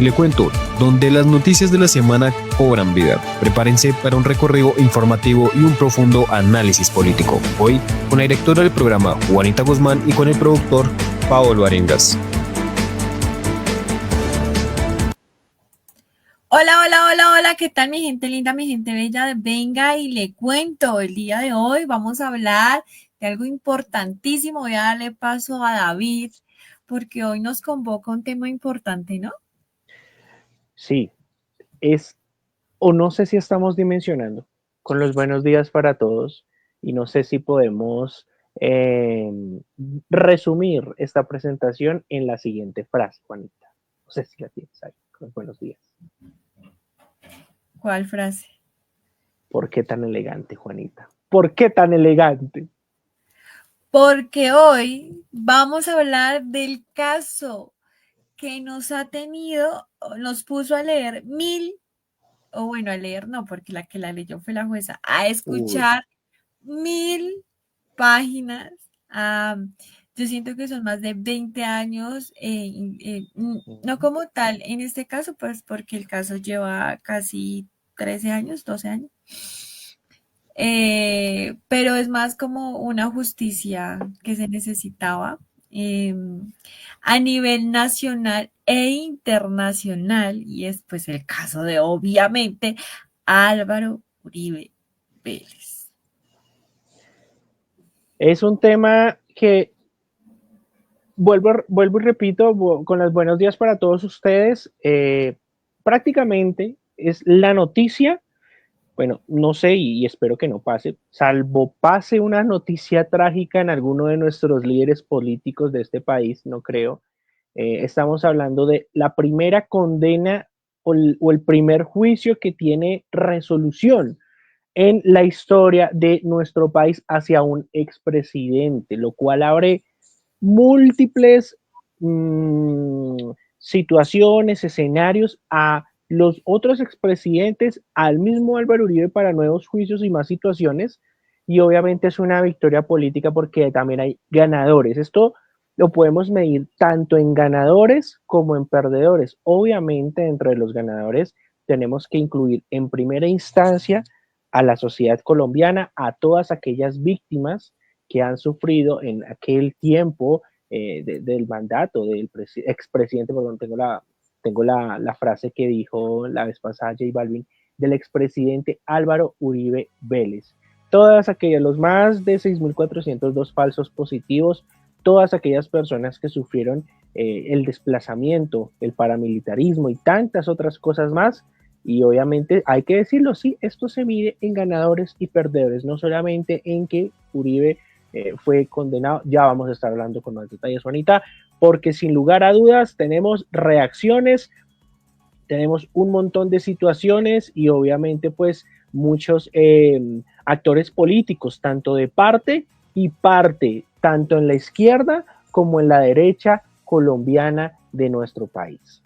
Le cuento, donde las noticias de la semana cobran vida. Prepárense para un recorrido informativo y un profundo análisis político. Hoy, con la directora del programa, Juanita Guzmán, y con el productor, Paolo Arengas. Hola, hola, hola, hola, ¿qué tal mi gente linda, mi gente bella? Venga y le cuento, el día de hoy vamos a hablar de algo importantísimo. Voy a darle paso a David, porque hoy nos convoca un tema importante, ¿no? Sí, o no sé si estamos dimensionando con los buenos días para todos y no sé si podemos eh, resumir esta presentación en la siguiente frase, Juanita. No sé si la tienes ahí, con los buenos días. ¿Cuál frase? ¿Por qué tan elegante, Juanita? ¿Por qué tan elegante? Porque hoy vamos a hablar del caso que nos ha tenido, nos puso a leer a leer no, porque la que la leyó fue la jueza, a Uy, escuchar 1000 páginas. Yo siento que son más de 20 años, no como tal en este caso, pues porque el caso lleva casi 13 años, 12 años, pero es más como una justicia que se necesitaba eh, a nivel nacional e internacional, y es pues el caso de obviamente Álvaro Uribe Vélez. es un tema que vuelvo y repito, con los buenos días para todos ustedes. Prácticamente es la noticia. Bueno, no sé y espero que no pase, salvo pase una noticia trágica en alguno de nuestros líderes políticos de este país, no creo. Estamos hablando de la primera condena o el primer juicio que tiene resolución en la historia de nuestro país hacia un expresidente, lo cual abre múltiples situaciones, escenarios a los otros expresidentes, al mismo Álvaro Uribe para nuevos juicios y más situaciones. Y obviamente es una victoria política porque también hay ganadores. Esto lo podemos medir tanto en ganadores como en perdedores. Obviamente, entre los ganadores tenemos que incluir en primera instancia a la sociedad colombiana, a todas aquellas víctimas que han sufrido en aquel tiempo del mandato del expresidente, perdón, tengo la frase que dijo la vez pasada J Balvin, del expresidente Álvaro Uribe Vélez. Todas aquellas, los más de 6.402 falsos positivos, todas aquellas personas que sufrieron el desplazamiento, el paramilitarismo y tantas otras cosas más. Y obviamente hay que decirlo, sí, esto se mide en ganadores y perdedores, no solamente en que Uribe fue condenado. Ya vamos a estar hablando con más detalles, Juanita, porque sin lugar a dudas tenemos reacciones, tenemos un montón de situaciones y obviamente pues muchos actores políticos, tanto de parte y parte, tanto en la izquierda como en la derecha colombiana de nuestro país.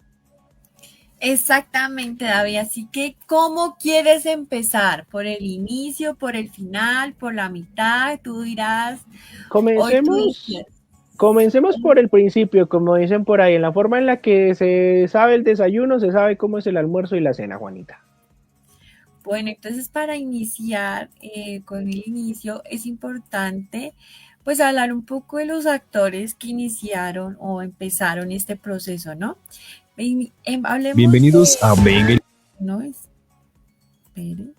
Exactamente, David. Así que, ¿cómo quieres empezar? ¿Por el inicio, por el final, por la mitad? Tú dirás, hoy tú Comencemos, decides. comencemos por el principio, como dicen por ahí, en la forma en la que se sabe el desayuno, se sabe cómo es el almuerzo y la cena, Juanita. Bueno, entonces para iniciar con el inicio es importante pues hablar un poco de los actores que iniciaron o empezaron este proceso, ¿no? Hablemos Bienvenidos a Venga. no es, espere,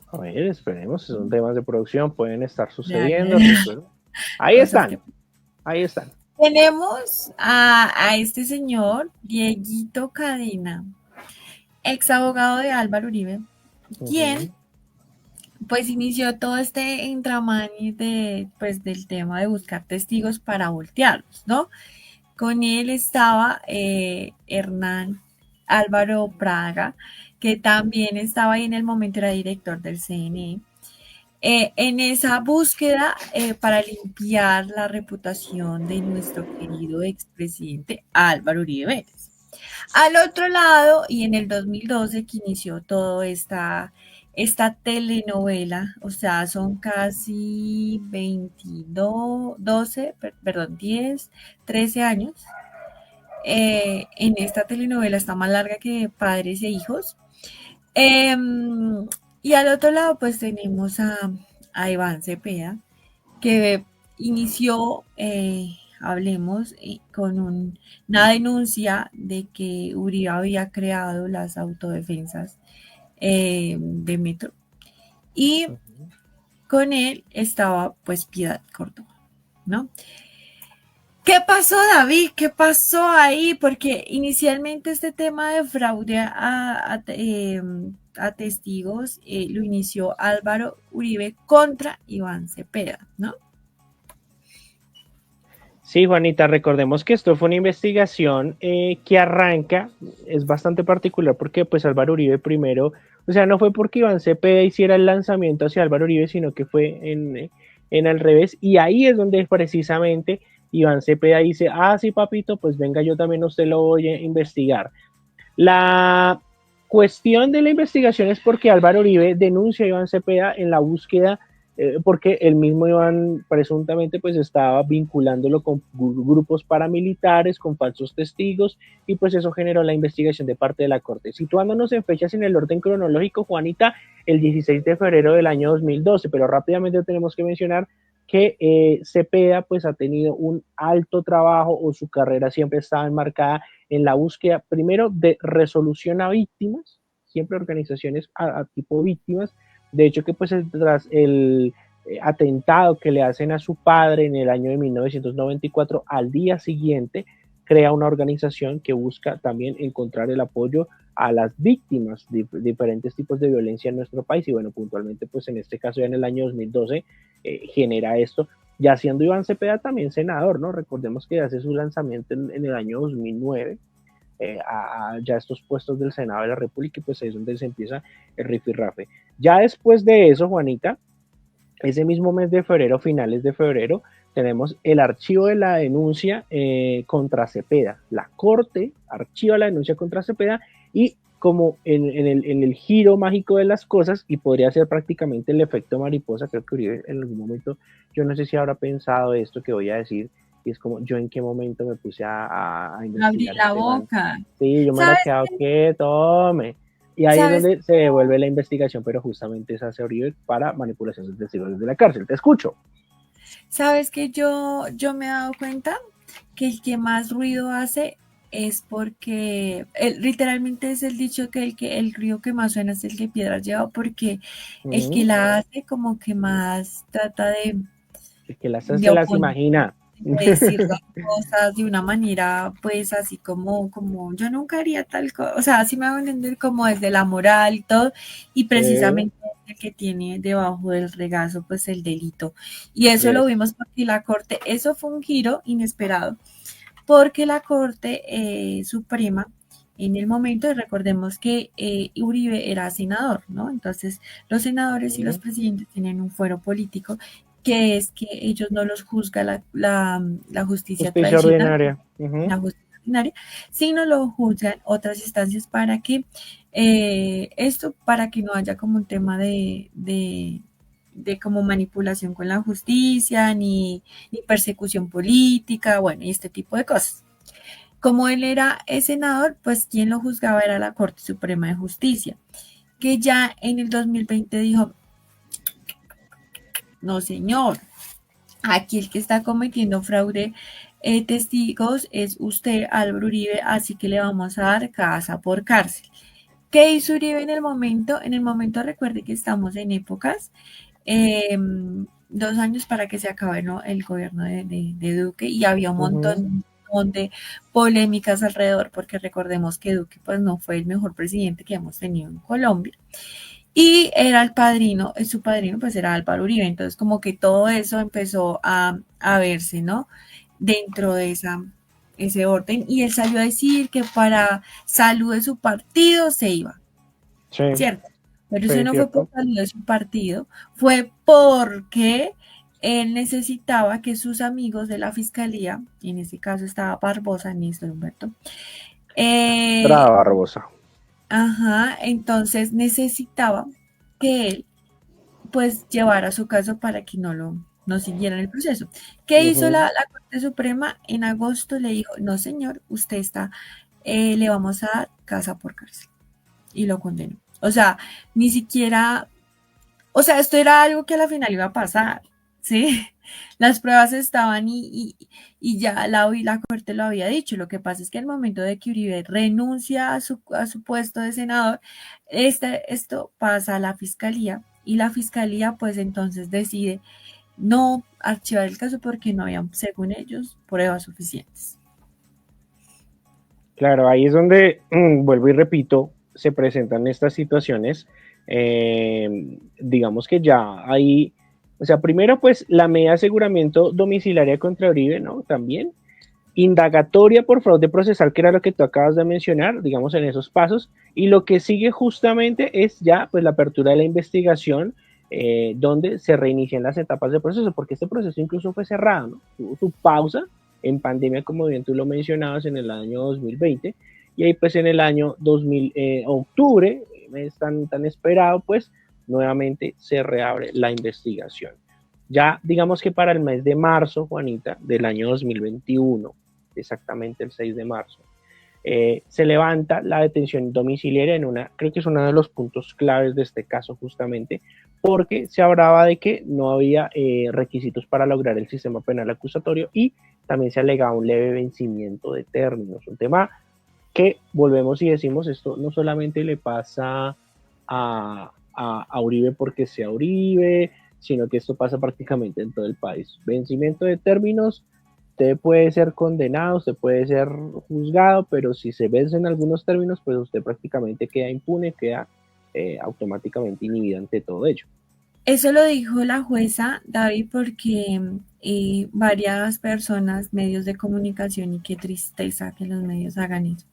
A ver, esperemos, son temas de producción, pueden estar ya, sucediendo. Ahí cosas que están, ahí están. tenemos a este señor, Dieguito Cadena, ex abogado de Álvaro Uribe, quien Ujú. pues inició todo este entramado pues, del tema de buscar testigos para voltearlos, ¿no? Con él estaba Hernán Álvaro Praga, que también estaba ahí en el momento, era director del CNE. En esa búsqueda para limpiar la reputación de nuestro querido expresidente Álvaro Uribe Vélez. Al otro lado, y en el 2012 que inició toda esta telenovela, o sea, son casi 22, 12, perdón, 10, 13 años, en esta telenovela está más larga que Padres e Hijos. Y al otro lado, pues tenemos a Iván Cepeda, que inició, hablemos, con una denuncia de que Uribe había creado las autodefensas de Metro. Y con él estaba pues Piedad Córdoba, ¿no? ¿Qué pasó, David? ¿Qué pasó ahí? Porque inicialmente este tema de fraude a testigos lo inició Álvaro Uribe contra Iván Cepeda, ¿no? Sí, Juanita, recordemos que esto fue una investigación que arranca, es bastante particular porque pues Álvaro Uribe primero, o sea, no fue porque Iván Cepeda hiciera el lanzamiento hacia Álvaro Uribe, sino que fue en al revés, y ahí es donde precisamente Iván Cepeda dice, ah, sí, papito, pues venga, yo también a usted lo voy a investigar. La cuestión de la investigación es porque Álvaro Uribe denuncia a Iván Cepeda en la búsqueda, porque el mismo Iván presuntamente pues estaba vinculándolo con grupos paramilitares, con falsos testigos, y pues eso generó la investigación de parte de la Corte. Situándonos en fechas en el orden cronológico, Juanita, el 16 de febrero del año 2012, pero rápidamente tenemos que mencionar que Cepeda pues ha tenido un alto trabajo, o su carrera siempre estaba enmarcada en la búsqueda primero de resolución a víctimas, siempre organizaciones a tipo víctimas. De hecho que pues tras el atentado que le hacen a su padre en el año de 1994, al día siguiente crea una organización que busca también encontrar el apoyo a las víctimas de diferentes tipos de violencia en nuestro país, y bueno, puntualmente pues en este caso ya en el año 2012 genera esto, ya siendo Iván Cepeda también senador, ¿no? Recordemos que hace su lanzamiento en el año 2009 a ya estos puestos del Senado de la República, y pues ahí es donde se empieza el rifirrafe. Ya después de eso, Juanita, ese mismo mes de febrero, finales de febrero, tenemos el archivo de la denuncia contra Cepeda. La Corte archiva la denuncia contra Cepeda, y como en el giro mágico de las cosas, y podría ser prácticamente el efecto mariposa, creo que Uribe en algún momento, yo no sé si habrá pensado esto que voy a decir, y es como, yo en qué momento me puse a Abrí investigar la este man. boca. Sí, yo me hubiera ¿Sabes quedado qué? quieto, y ahí es ¿Sabes donde se devuelve la investigación, pero justamente se hace Uribe para manipulación de testigos desde la cárcel. Te escucho. ¿Sabes que yo me he dado cuenta que el que más ruido hace es porque literalmente es el dicho que el río que más suena es el que piedras lleva, porque el que la hace como que más trata El que las hace de se las oponer, imagina. de decir las cosas de una manera, pues así como yo nunca haría tal cosa, o sea, así me hago entender como desde la moral y todo, y precisamente el que tiene debajo del regazo, pues el delito. Y eso lo vimos porque la Corte, eso fue un giro inesperado, porque la Corte Suprema, en el momento, recordemos que Uribe era senador, ¿no? Entonces, los senadores y los presidentes tienen un fuero político, que es que ellos no los juzga la justicia Justicia tradicional, ordinaria. la justicia ordinaria, sino lo juzgan otras instancias para que para que no haya como un tema de como manipulación con la justicia, ni persecución política, bueno, y este tipo de cosas. Como él era el senador, pues quien lo juzgaba era la Corte Suprema de Justicia, que ya en el 2020 dijo, no señor, aquí el que está cometiendo fraude testigos es usted, Álvaro Uribe, así que le vamos a dar casa por cárcel. ¿Qué hizo Uribe en el momento? En el momento recuerde que estamos en épocas 2 años para que se acabe, ¿no?, el gobierno de Duque, y había un montón de polémicas alrededor, porque recordemos que Duque pues no fue el mejor presidente que hemos tenido en Colombia, y era el padrino, su padrino pues era Álvaro Uribe, entonces como que todo eso empezó a verse, ¿no?, dentro de ese orden, y él salió a decir que para salud de su partido se iba, Sí, ¿cierto? Pero sí, eso no fue por cierto. salud de su partido, fue porque él necesitaba que sus amigos de la fiscalía, en este caso estaba Barbosa, Néstor Humberto, Brava, Barbosa. entonces necesitaba que él pues llevara su caso para que no lo no siguieran el proceso. ¿Qué hizo Ujú. la Corte Suprema? En agosto le dijo, no señor, usted está, le vamos a dar casa por cárcel. Y lo condenó. O sea, ni siquiera, o sea, esto era algo que a la final iba a pasar, ¿sí? Las pruebas estaban y ya la Corte lo había dicho. Lo que pasa es que al momento de que Uribe renuncia a su puesto de senador, esto pasa a la fiscalía y la fiscalía pues entonces decide no archivar el caso porque no habían, según ellos, pruebas suficientes. Claro, ahí es donde, vuelvo y repito, se presentan estas situaciones. Digamos que ya hay, o sea, primero pues la medida de aseguramiento domiciliaria contra Uribe, ¿no? También. Indagatoria por fraude procesal, que era lo que tú acabas de mencionar, digamos, en esos pasos. Y lo que sigue justamente es ya pues la apertura de la investigación, donde se reinician las etapas del proceso, porque este proceso incluso fue cerrado, ¿no? Tuvo su pausa en pandemia, como bien tú lo mencionabas, en el año 2020, y ahí pues en el año 2000, octubre, mes tan esperado, pues nuevamente se reabre la investigación. Ya digamos que para el mes de marzo, Juanita, del año 2021, exactamente el 6 de marzo, se levanta la detención domiciliaria en una, creo que es uno de los puntos claves de este caso justamente, porque se hablaba de que no había requisitos para lograr el sistema penal acusatorio y también se alegaba un leve vencimiento de términos, un tema que volvemos y decimos, esto no solamente le pasa a Uribe porque sea Uribe, sino que esto pasa prácticamente en todo el país. Vencimiento de términos, usted puede ser condenado, usted puede ser juzgado, pero si se vencen algunos términos, pues usted prácticamente queda impune, queda automáticamente inhibido ante todo ello. Eso lo dijo la jueza David porque varias personas, medios de comunicación, y qué tristeza que los medios hagan eso,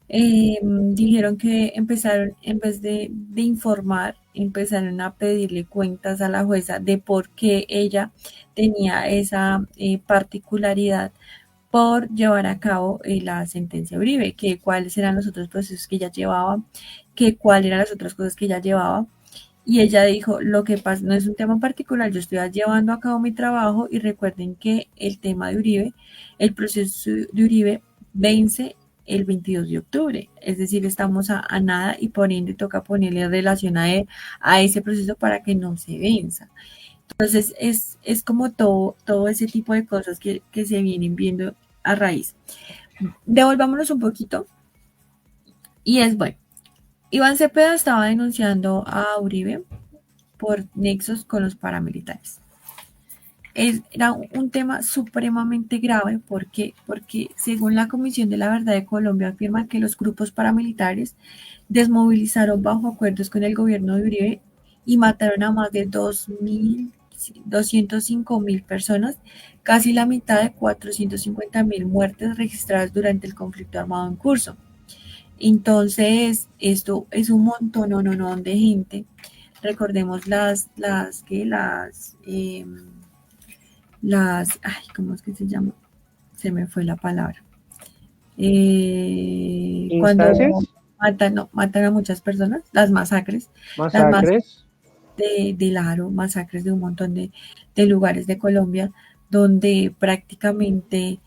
dijeron que empezaron, en vez de informar, empezaron a pedirle cuentas a la jueza de por qué ella tenía esa particularidad por llevar a cabo la sentencia Uribe, que cuáles eran los otros procesos que ella llevaba, que cuáles eran las otras cosas que ella llevaba. Y ella dijo, lo que pasa no es un tema particular, yo estoy llevando a cabo mi trabajo y recuerden que el tema de Uribe, el proceso de Uribe vence el 22 de octubre, es decir, estamos a nada y por ende toca ponerle relación a ese proceso para que no se venza. Entonces es como todo ese tipo de cosas que se vienen viendo a raíz. Devolvámonos un poquito y es bueno. Iván Cepeda estaba denunciando a Uribe por nexos con los paramilitares. Era un tema supremamente grave porque según la Comisión de la Verdad de Colombia afirma que los grupos paramilitares desmovilizaron bajo acuerdos con el gobierno de Uribe y mataron a más de 205.000 personas, casi la mitad de 450.000 muertes registradas durante el conflicto armado en curso. Entonces, esto es un montón, no, no, no, de gente. Recordemos ay, ¿cómo es que se llama? Se me fue la palabra. Cuando Instancias, matan, no, matan a muchas personas, las masacres masacres. de Laro, masacres de un montón de lugares de Colombia, donde prácticamente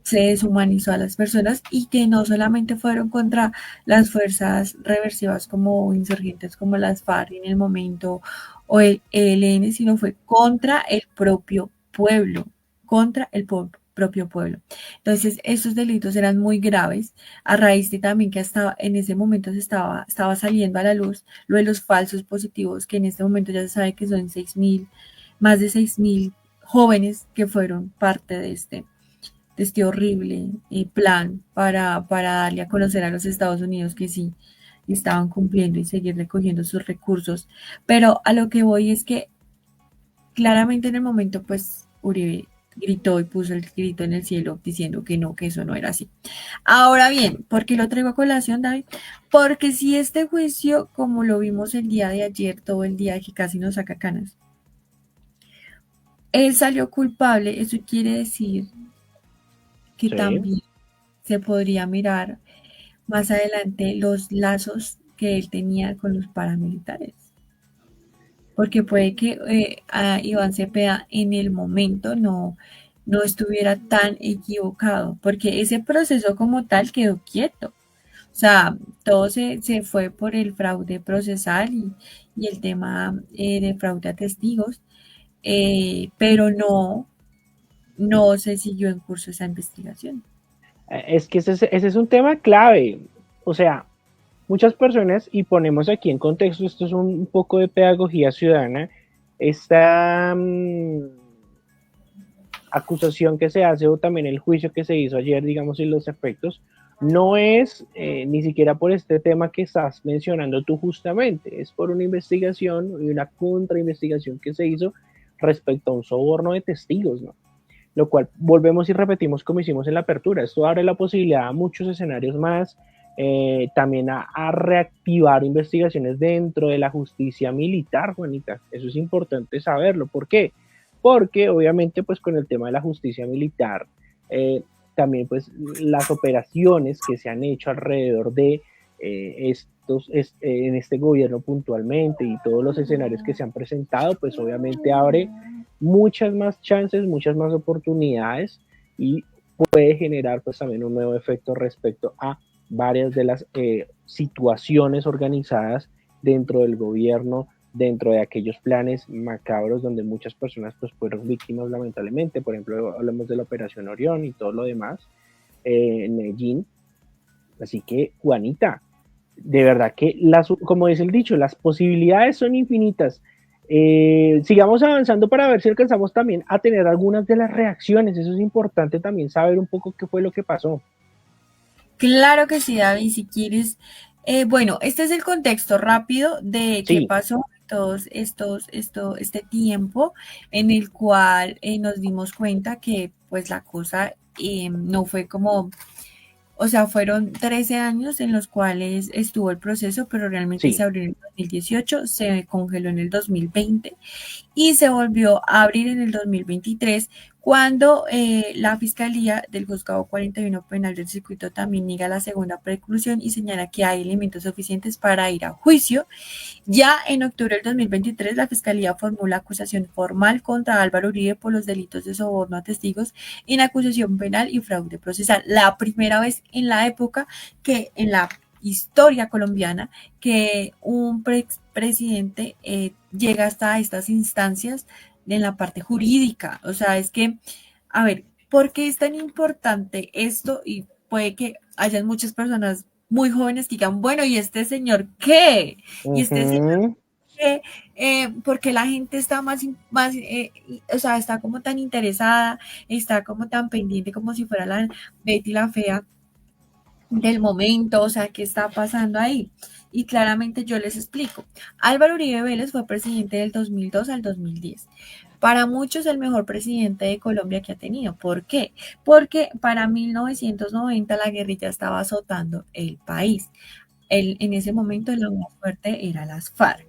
se deshumanizó a las personas y que no solamente fueron contra las fuerzas reversivas como insurgentes como las FARC en el momento o el ELN, sino fue contra el propio pueblo, contra el propio pueblo. Entonces, estos delitos eran muy graves a raíz de también que hasta en ese momento estaba saliendo a la luz lo de los falsos positivos, que en este momento ya se sabe que son 6.000, más de 6.000 jóvenes que fueron parte de este horrible plan para darle a conocer a los Estados Unidos que sí estaban cumpliendo y seguir recogiendo sus recursos. Pero a lo que voy es que claramente en el momento, pues Uribe gritó y puso el grito en el cielo diciendo que no, que eso no era así. Ahora bien, ¿por qué lo traigo a colación, David? Porque si este juicio, como lo vimos el día de ayer, todo el día que casi nos saca canas, él salió culpable, eso quiere decir que Sí. también se podría mirar más adelante los lazos que él tenía con los paramilitares. porque puede que a Iván Cepeda en el momento no estuviera tan equivocado, porque ese proceso como tal quedó quieto. O sea, todo se fue por el fraude procesal y el tema de fraude a testigos, pero no se siguió en curso esa investigación. Es que ese es un tema clave. O sea, muchas personas, y ponemos aquí en contexto, esto es un poco de pedagogía ciudadana, esta acusación que se hace o también el juicio que se hizo ayer, digamos, y los efectos, no es ni siquiera por este tema que estás mencionando tú justamente, es por una investigación y una contrainvestigación que se hizo respecto a un soborno de testigos, ¿no? Lo cual volvemos y repetimos como hicimos en la apertura. Esto abre la posibilidad a muchos escenarios más, también a reactivar investigaciones dentro de la justicia militar, Juanita. Eso es importante saberlo. ¿Por qué? Porque obviamente pues con el tema de la justicia militar, también pues las operaciones que se han hecho alrededor de en este gobierno puntualmente y todos los escenarios que se han presentado, pues obviamente abre muchas más chances, muchas más oportunidades y puede generar pues también un nuevo efecto respecto a varias de las situaciones organizadas dentro del gobierno, dentro de aquellos planes macabros donde muchas personas pues fueron víctimas lamentablemente. Por ejemplo, hablamos de la Operación Orión y todo lo demás en Medellín. Así que, Juanita, de verdad que, como dice el dicho, las posibilidades son infinitas. Sigamos avanzando para ver si alcanzamos también a tener algunas de las reacciones. Eso es importante también saber un poco qué fue lo que pasó. Claro que sí, David, si quieres. Bueno, este es el contexto rápido de qué Sí, pasó este tiempo en el cual nos dimos cuenta que pues la cosa no fue como, o sea, fueron 13 años en los cuales estuvo el proceso, pero realmente se sí. abrió en el 2018, se congeló en el 2020 y se volvió a abrir en el 2023 cuando la Fiscalía del Juzgado 41 Penal del Circuito también niega la segunda preclusión y señala que hay elementos suficientes para ir a juicio. Ya en octubre del 2023, la Fiscalía formula acusación formal contra Álvaro Uribe por los delitos de soborno a testigos en acusación penal y fraude procesal. La primera vez en la época que en la historia colombiana que un presidente llega hasta estas instancias en la parte jurídica. O sea, es que, a ver, ¿por qué es tan importante esto? Y puede que hayan muchas personas muy jóvenes que digan, bueno, ¿y este señor qué? ¿Y este señor Ujú. qué? Porque la gente está más o sea, está como tan interesada, está como tan pendiente como si fuera la Betty la Fea del momento, o sea, qué está pasando ahí. Y claramente yo les explico. Álvaro Uribe Vélez fue presidente del 2002 al 2010. Para muchos el mejor presidente de Colombia que ha tenido. ¿Por qué? Porque para 1990 la guerrilla estaba azotando el país. En ese momento la más fuerte era las FARC.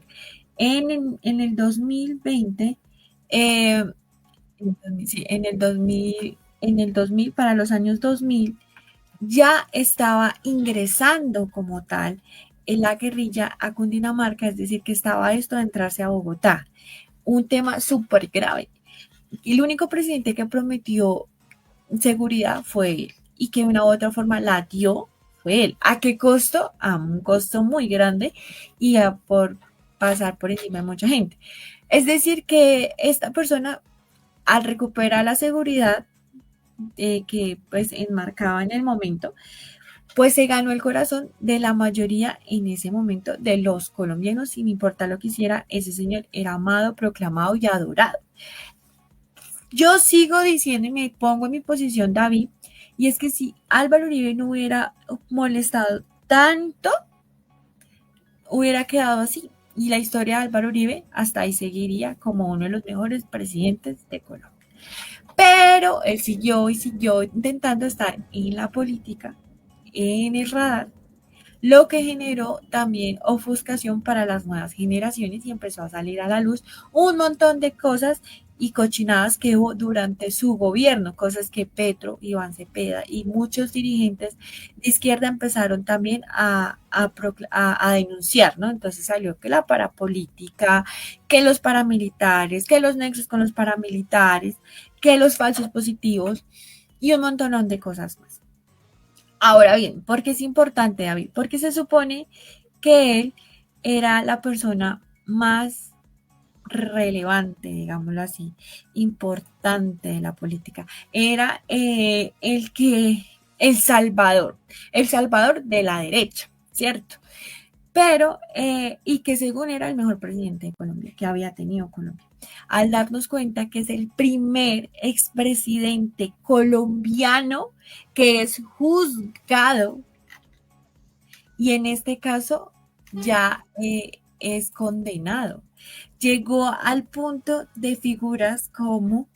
En el 2020, eh, sí, en el 2000, para los años 2000, ya estaba ingresando como tal en la guerrilla a Cundinamarca, es decir, que estaba esto de entrarse a Bogotá. Un tema súper grave. Y el único presidente que prometió seguridad fue él y que de una u otra forma la dio fue él. ¿A qué costo? A un costo muy grande y a por pasar por encima de mucha gente. Es decir, que esta persona al recuperar la seguridad que pues enmarcaba en el momento, pues se ganó el corazón de la mayoría en ese momento de los colombianos, sin importar lo que hiciera, ese señor era amado, proclamado y adorado. Yo sigo diciendo y me pongo en mi posición, David, y es que si Álvaro Uribe no hubiera molestado tanto, hubiera quedado así. Y la historia de Álvaro Uribe hasta ahí seguiría como uno de los mejores presidentes de Colombia. Pero él siguió y siguió intentando estar en la política, en el radar, lo que generó también ofuscación para las nuevas generaciones y empezó a salir a la luz un montón de cosas y cochinadas que hubo durante su gobierno, cosas que Petro, Iván Cepeda y muchos dirigentes de izquierda empezaron también a denunciar, ¿no? Entonces salió que la parapolítica, que los paramilitares, que los nexos con los paramilitares, que los falsos positivos y un montón de cosas más. Ahora bien, ¿por qué es importante, David? Porque se supone que él era la persona más relevante, digámoslo así, importante de la política. Era el salvador de la derecha, ¿cierto? Pero, y que según era el mejor presidente de Colombia, que había tenido Colombia. Al darnos cuenta que es el primer expresidente colombiano que es juzgado y en este caso ya es condenado. Llegó al punto de figuras como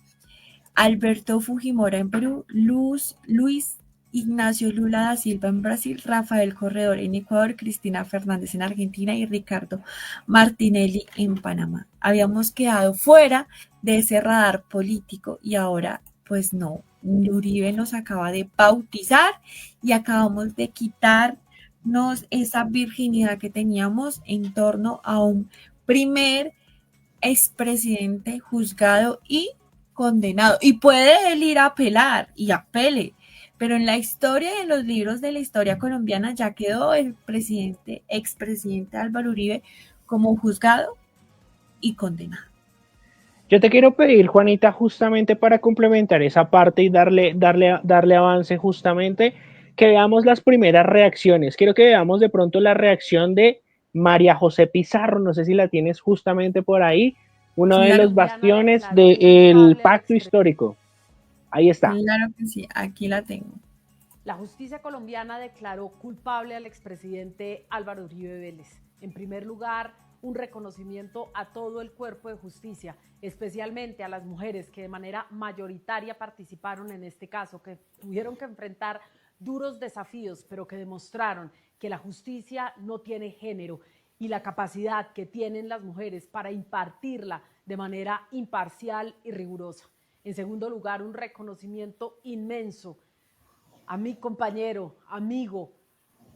Alberto Fujimora en Perú, Luis Ignacio Lula da Silva en Brasil, Rafael Corredor en Ecuador, Cristina Fernández en Argentina y Ricardo Martinelli en Panamá. Habíamos quedado fuera de ese radar político y ahora pues no, Uribe nos acaba de bautizar y acabamos de quitarnos esa virginidad que teníamos en torno a un primer expresidente juzgado y condenado. Y puede él ir a apelar y apele, pero en la historia y en los libros de la historia colombiana ya quedó el expresidente Álvaro Uribe como juzgado y condenado. Yo te quiero pedir, Juanita, justamente para complementar esa parte y darle avance justamente, que veamos las primeras reacciones. Quiero que veamos de pronto la reacción de María José Pizarro, no sé si la tienes justamente por ahí, uno de Claro, los bastiones del pacto histórico. Ahí está. claro que sí, aquí la tengo. La justicia colombiana declaró culpable al expresidente Álvaro Uribe Vélez. En primer lugar, un reconocimiento a todo el cuerpo de justicia, especialmente a las mujeres que de manera mayoritaria participaron en este caso, que tuvieron que enfrentar duros desafíos, pero que demostraron que la justicia no tiene género y la capacidad que tienen las mujeres para impartirla de manera imparcial y rigurosa. En segundo lugar, un reconocimiento inmenso a mi compañero, amigo,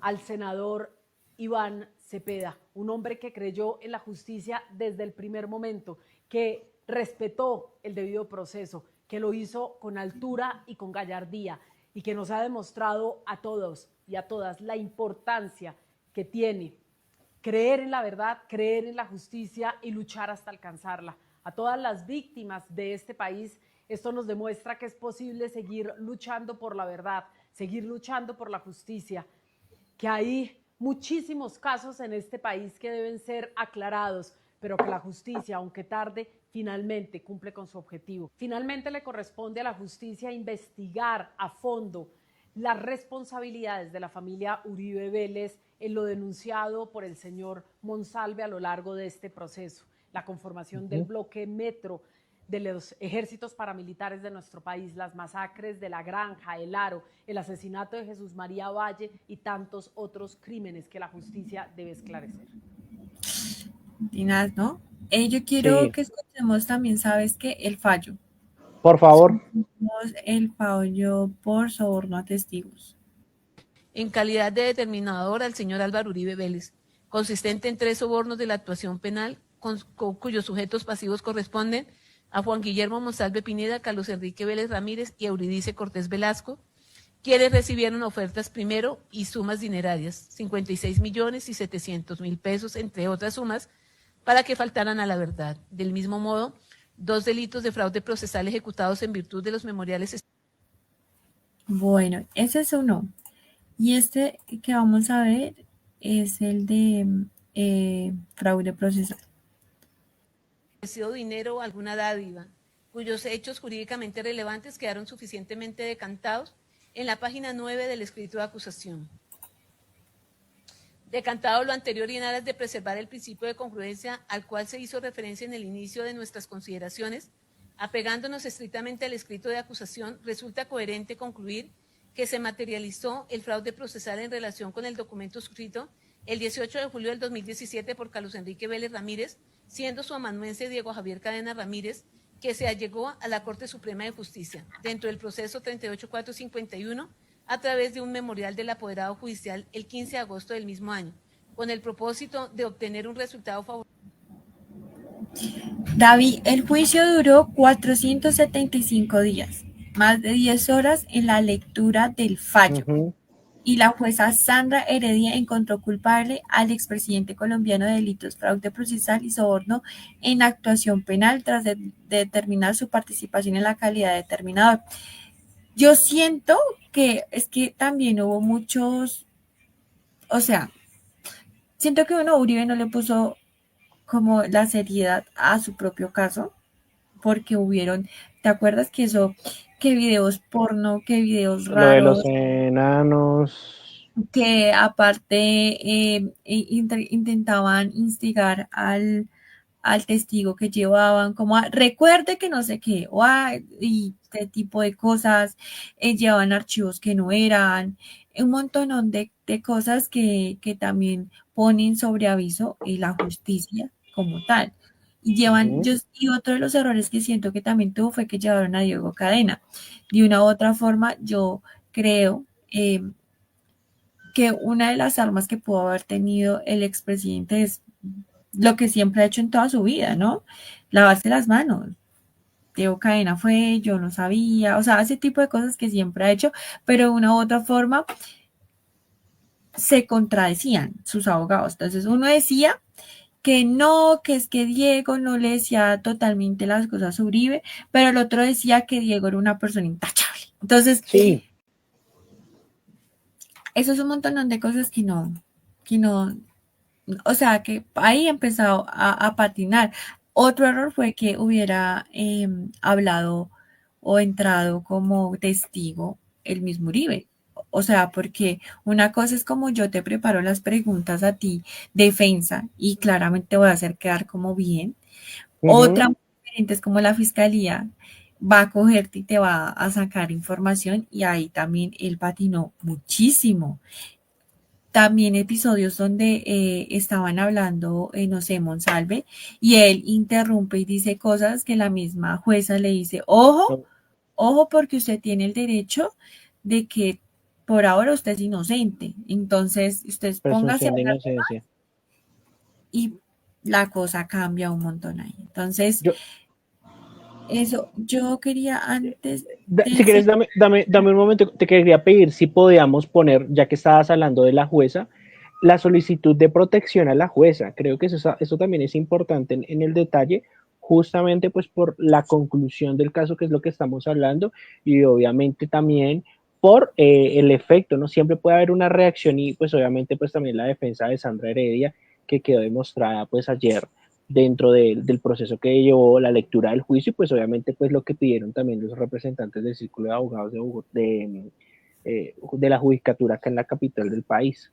al senador Iván Cepeda, un hombre que creyó en la justicia desde el primer momento, que respetó el debido proceso, que lo hizo con altura y con gallardía y que nos ha demostrado a todos y a todas la importancia que tiene creer en la verdad, creer en la justicia y luchar hasta alcanzarla. A todas las víctimas de este país, esto nos demuestra que es posible seguir luchando por la verdad, seguir luchando por la justicia, que hay muchísimos casos en este país que deben ser aclarados, pero que la justicia, aunque tarde, finalmente cumple con su objetivo. Finalmente le corresponde a la justicia investigar a fondo las responsabilidades de la familia Uribe Vélez en lo denunciado por el señor Monsalve a lo largo de este proceso, la conformación del bloque Metro, de los ejércitos paramilitares de nuestro país, las masacres de La Granja, El Aro, el asesinato de Jesús María Valle y tantos otros crímenes que la justicia debe esclarecer. Dinas, ¿no? Yo quiero Sí, que escuchemos también, ¿sabes qué? El fallo. por favor. Escuchemos el fallo por soborno a testigos. En calidad de determinador al señor Álvaro Uribe Vélez, consistente en 3 sobornos de la actuación penal, cuyos sujetos pasivos corresponden a Juan Guillermo Monsalve Pineda, Carlos Enrique Vélez Ramírez y Euridice Cortés Velasco, quienes recibieron ofertas primero y sumas dinerarias, 56.700.000 pesos, entre otras sumas, para que faltaran a la verdad. Del mismo modo, 2 delitos de fraude procesal ejecutados en virtud de los memoriales. Bueno, ese es uno. Y este que vamos a ver es el de fraude procesal. Dinero o alguna dádiva, cuyos hechos jurídicamente relevantes quedaron suficientemente decantados en la página 9 del escrito de acusación. Decantado lo anterior y en aras de preservar el principio de congruencia al cual se hizo referencia en el inicio de nuestras consideraciones, apegándonos estrictamente al escrito de acusación, resulta coherente concluir que se materializó el fraude procesal en relación con el documento suscrito el 18 de julio del 2017 por Carlos Enrique Vélez Ramírez, siendo su amanuense Diego Javier Cadena Ramírez, que se allegó a la Corte Suprema de Justicia dentro del proceso 38451 a través de un memorial del apoderado judicial el 15 de agosto del mismo año, con el propósito de obtener un resultado favorable. David, el juicio duró 475 días, más de 10 horas en la lectura del fallo. Y la jueza Sandra Heredia encontró culpable al expresidente colombiano de delitos, fraude procesal y soborno en actuación penal tras determinar su participación en la calidad de determinador. Yo siento que es que también hubo muchos, o sea, siento que Uribe no le puso como la seriedad a su propio caso, porque hubieron, ¿te acuerdas que eso, que videos porno, que videos raros? Lo de los enanos. Que aparte intentaban instigar al testigo que llevaban, como recuerde que no sé qué, y este tipo de cosas, llevaban archivos que no eran, un montón de cosas que también ponen sobre aviso la justicia como tal. Y llevan, y otro de los errores que siento que también tuvo fue que llevaron a Diego Cadena. De una u otra forma, yo creo que una de las armas que pudo haber tenido el expresidente es lo que siempre ha hecho en toda su vida, ¿no? Lavarse las manos. Diego Cadena fue, yo no sabía, o sea, ese tipo de cosas que siempre ha hecho, pero de una u otra forma se contradecían sus abogados. Entonces uno decía que no, que es que Diego no le decía totalmente las cosas a Uribe, pero el otro decía que Diego era una persona intachable. Entonces, sí. Eso es un montón de cosas que no, o sea, que ahí empezó a patinar. Otro error fue que hubiera hablado o entrado como testigo el mismo Uribe. O sea, porque una cosa es como yo te preparo las preguntas a ti, defensa, y claramente voy a hacer quedar como bien. Otra muy diferente es como la fiscalía va a cogerte y te va a sacar información, y ahí también él patinó muchísimo. También episodios donde estaban hablando, no sé, Monsalve, y él interrumpe y dice cosas que la misma jueza le dice, ojo, porque usted tiene el derecho de que por ahora usted es inocente, entonces usted póngase a hablar y la cosa cambia un montón ahí. Entonces, eso, yo quería antes... Si quieres, dame un momento, te quería pedir si podíamos poner, ya que estabas hablando de la jueza, la solicitud de protección a la jueza. Creo que eso también es importante en el detalle, justamente pues por la conclusión del caso, que es lo que estamos hablando, y obviamente también por el efecto, ¿no? Siempre puede haber una reacción, y pues obviamente pues también la defensa de Sandra Heredia, que quedó demostrada pues ayer dentro del proceso que llevó la lectura del juicio, y pues obviamente pues lo que pidieron también los representantes del Círculo de Abogados de la Judicatura acá en la capital del país.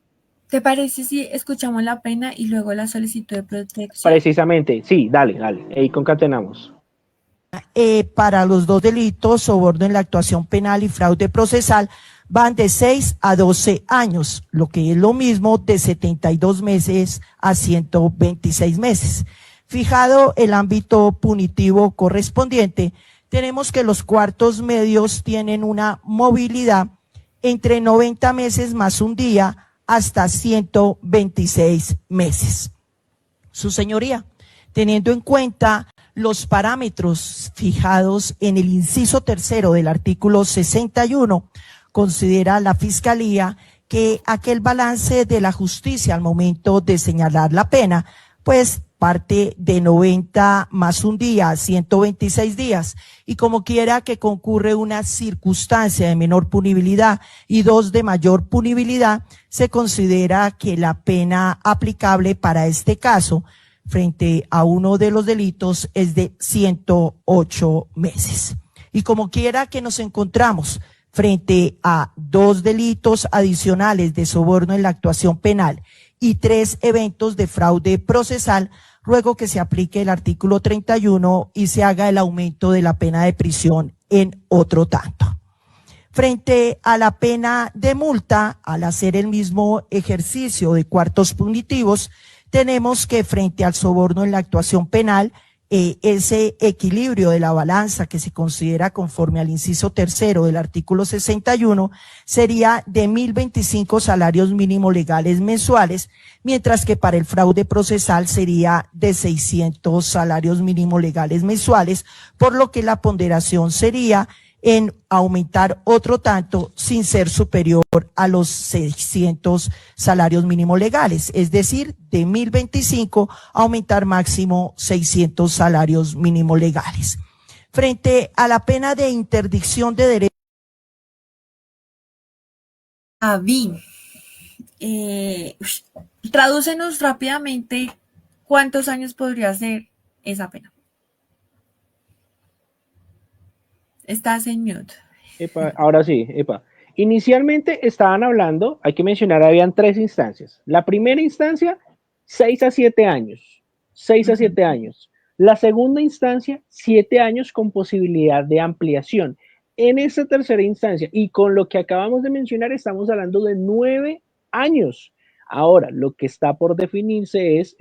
¿Te parece si escuchamos la pena y luego la solicitud de protección? Precisamente, sí, dale, ahí concatenamos. Para los dos delitos, soborno en la actuación penal y fraude procesal, van de 6 a 12 años, lo que es lo mismo de 72 meses a 126 meses. Fijado el ámbito punitivo correspondiente, tenemos que los cuartos medios tienen una movilidad entre 90 meses más un día hasta 126 meses. Su señoría, teniendo en cuenta los parámetros fijados en el inciso tercero del artículo 61, considera la Fiscalía que aquel balance de la justicia al momento de señalar la pena, pues parte de 90 más un día, 126 días, y como quiera que concurre una circunstancia de menor punibilidad y dos de mayor punibilidad, se considera que la pena aplicable para este caso frente a uno de los delitos es de 108 meses. Y como quiera que nos encontramos frente a dos delitos adicionales de soborno en la actuación penal y 3 eventos de fraude procesal, ruego que se aplique el artículo 31 y se haga el aumento de la pena de prisión en otro tanto. Frente a la pena de multa, al hacer el mismo ejercicio de cuartos punitivos, tenemos que frente al soborno en la actuación penal, ese equilibrio de la balanza que se considera conforme al inciso tercero del artículo 61 sería de 1.025 salarios mínimos legales mensuales, mientras que para el fraude procesal sería de 600 salarios mínimos legales mensuales, por lo que la ponderación sería en aumentar otro tanto sin ser superior a los 600 salarios mínimos legales, es decir, de 1.025 aumentar máximo 600 salarios mínimos legales. Frente a la pena de interdicción de derechos. Tradúcenos rápidamente cuántos años podría ser esa pena. Estás en mute. Epa, ahora sí, epa. Inicialmente estaban hablando, hay que mencionar, habían 3 instancias. La primera instancia, 6 a 7 años. 6 a 7 años. La segunda instancia, 7 años con posibilidad de ampliación. En esa tercera instancia, y con lo que acabamos de mencionar, estamos hablando de 9 años. Ahora, lo que está por definirse es,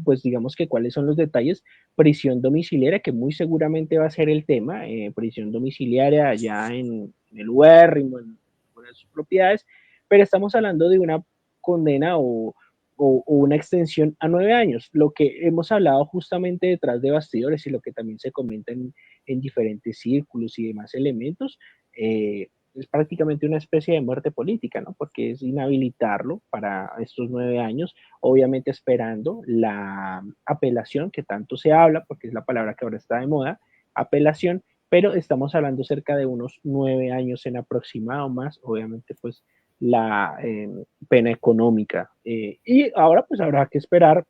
pues digamos que cuáles son los detalles. Prisión domiciliaria, que muy seguramente va a ser el tema, prisión domiciliaria allá en el Uérrimo, en una de sus propiedades, pero estamos hablando de una condena o una extensión a 9 años, lo que hemos hablado justamente detrás de bastidores y lo que también se comenta en diferentes círculos y demás elementos, es prácticamente una especie de muerte política, ¿no? Porque es inhabilitarlo para estos 9 años, obviamente esperando la apelación, que tanto se habla, porque es la palabra que ahora está de moda, apelación, pero estamos hablando cerca de unos 9 años en aproximado más, obviamente pues la pena económica. Y ahora pues habrá que esperar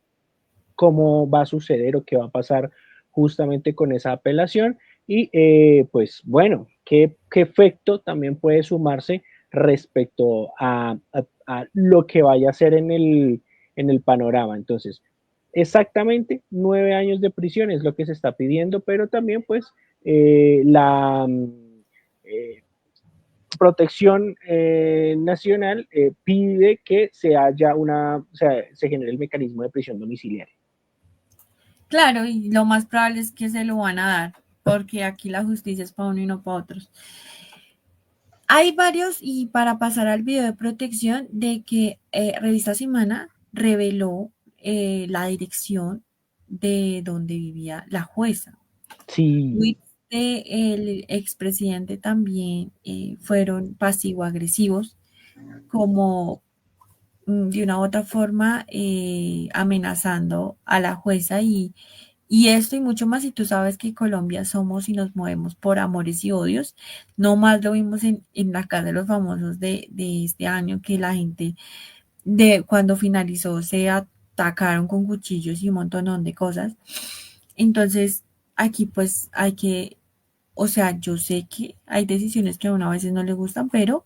cómo va a suceder o qué va a pasar justamente con esa apelación y pues bueno, qué efecto también puede sumarse respecto a lo que vaya a ser en el panorama. Entonces, exactamente 9 años de prisión es lo que se está pidiendo, pero también pues la Protección Nacional pide que se genere el mecanismo de prisión domiciliaria. Claro, y lo más probable es que se lo van a dar, porque aquí la justicia es para uno y no para otros. Hay varios, y para pasar al video de protección, de que Revista Semana reveló la dirección de donde vivía la jueza. Sí. El expresidente también fueron pasivo-agresivos, como de una u otra forma amenazando a la jueza y esto y mucho más. Y tú sabes que Colombia somos y nos movemos por amores y odios. No más lo vimos en la Casa de los Famosos de este año, que la gente cuando finalizó se atacaron con cuchillos y un montón de cosas. Entonces aquí pues hay que, o sea, yo sé que hay decisiones que a uno a veces no le gustan, pero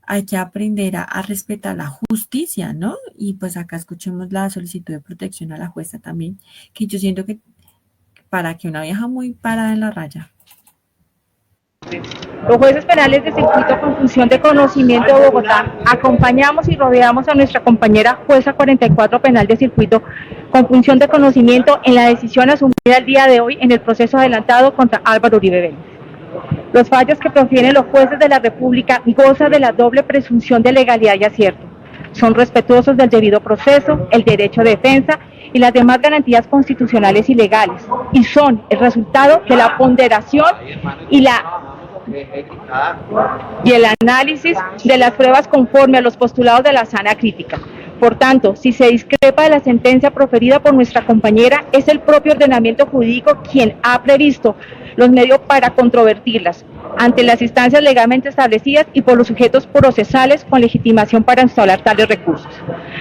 hay que aprender a respetar la justicia, ¿no? Y pues acá escuchemos la solicitud de protección a la jueza también, que yo siento que para que una vieja muy parada en la raya. Los jueces penales de circuito con función de conocimiento de Bogotá acompañamos y rodeamos a nuestra compañera jueza 44 penal de circuito con función de conocimiento en la decisión asumida el día de hoy en el proceso adelantado contra Álvaro Uribe Vélez. Los fallos que profieren los jueces de la República gozan de la doble presunción de legalidad y acierto. Son respetuosos del debido proceso, el derecho de defensa y las demás garantías constitucionales y legales, y son el resultado de la ponderación y el análisis de las pruebas conforme a los postulados de la sana crítica. Por tanto, si se discrepa de la sentencia proferida por nuestra compañera, es el propio ordenamiento jurídico quien ha previsto los medios para controvertirlas ante las instancias legalmente establecidas y por los sujetos procesales con legitimación para instaurar tales recursos.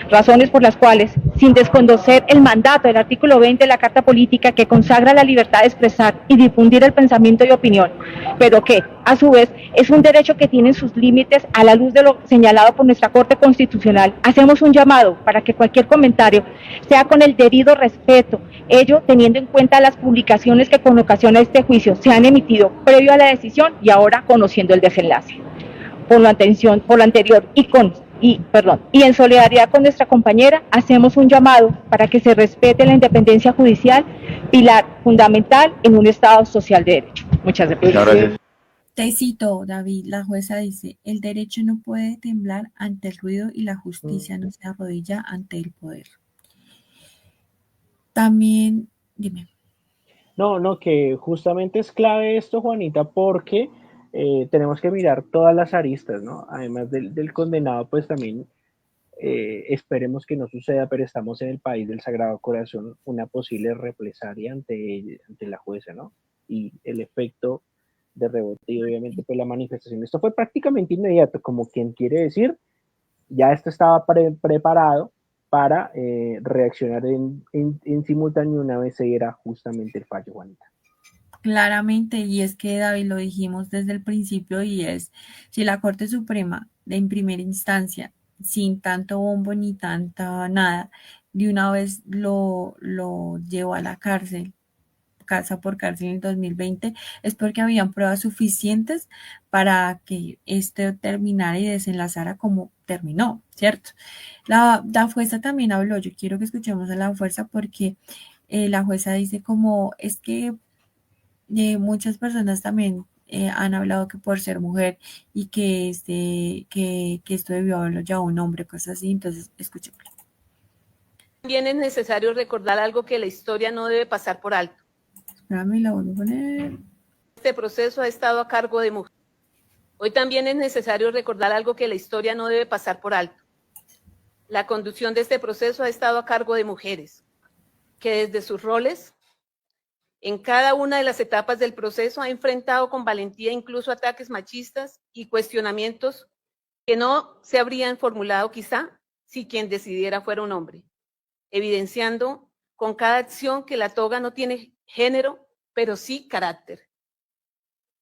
Razones por las cuales, sin desconocer el mandato del artículo 20 de la Carta Política que consagra la libertad de expresar y difundir el pensamiento y opinión, pero que, a su vez, es un derecho que tiene sus límites a la luz de lo señalado por nuestra Corte Constitucional, hacemos un llamado llamado para que cualquier comentario sea con el debido respeto, ello teniendo en cuenta las publicaciones que con ocasión a este juicio se han emitido previo a la decisión y ahora conociendo el desenlace. Por lo anterior y en solidaridad con nuestra compañera, hacemos un llamado para que se respete la independencia judicial, pilar fundamental en un Estado social de derecho. Muchas gracias. Te cito, David, la jueza dice, el derecho no puede temblar ante el ruido y la justicia no se arrodilla ante el poder. También, dime. No, que justamente es clave esto, Juanita, porque tenemos que mirar todas las aristas, ¿no? Además del condenado, pues también esperemos que no suceda, pero estamos en el país del Sagrado Corazón, una posible represalia ante la jueza, ¿no? Y el efecto de rebote y obviamente pues la manifestación. Esto fue prácticamente inmediato, como quien quiere decir, ya esto estaba preparado para reaccionar en simultáneo una vez se diera justamente el fallo, Juanita. Claramente, y es que David lo dijimos desde el principio, y es, si la Corte Suprema en primera instancia, sin tanto bombo ni tanta nada, de una vez lo llevó a la cárcel, casa por cárcel en el 2020, es porque habían pruebas suficientes para que esto terminara y desenlazara como terminó, ¿cierto? La jueza también habló, yo quiero que escuchemos a la jueza porque la jueza dice como, es que muchas personas también han hablado que por ser mujer y que esto debió haberlo llevado un hombre, cosas así, entonces escuchemos. También es necesario recordar algo que la historia no debe pasar por alto. Espérame, la vuelvo a poner. Este proceso ha estado a cargo de mujeres. Hoy también es necesario recordar algo que la historia no debe pasar por alto. La conducción de este proceso ha estado a cargo de mujeres, que desde sus roles, en cada una de las etapas del proceso, ha enfrentado con valentía incluso ataques machistas y cuestionamientos que no se habrían formulado quizá si quien decidiera fuera un hombre, evidenciando con cada acción que la toga no tiene género, pero sí carácter.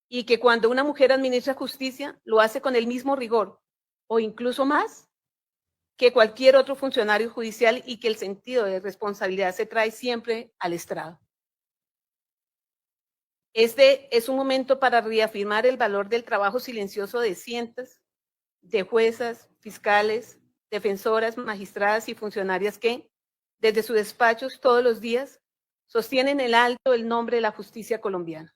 Y que cuando una mujer administra justicia, lo hace con el mismo rigor, o incluso más, que cualquier otro funcionario judicial, y que el sentido de responsabilidad se trae siempre al estrado. Este es un momento para reafirmar el valor del trabajo silencioso de cientos de juezas, fiscales, defensoras, magistradas y funcionarias que, desde sus despachos todos los días, sostienen en alto el nombre de la justicia colombiana.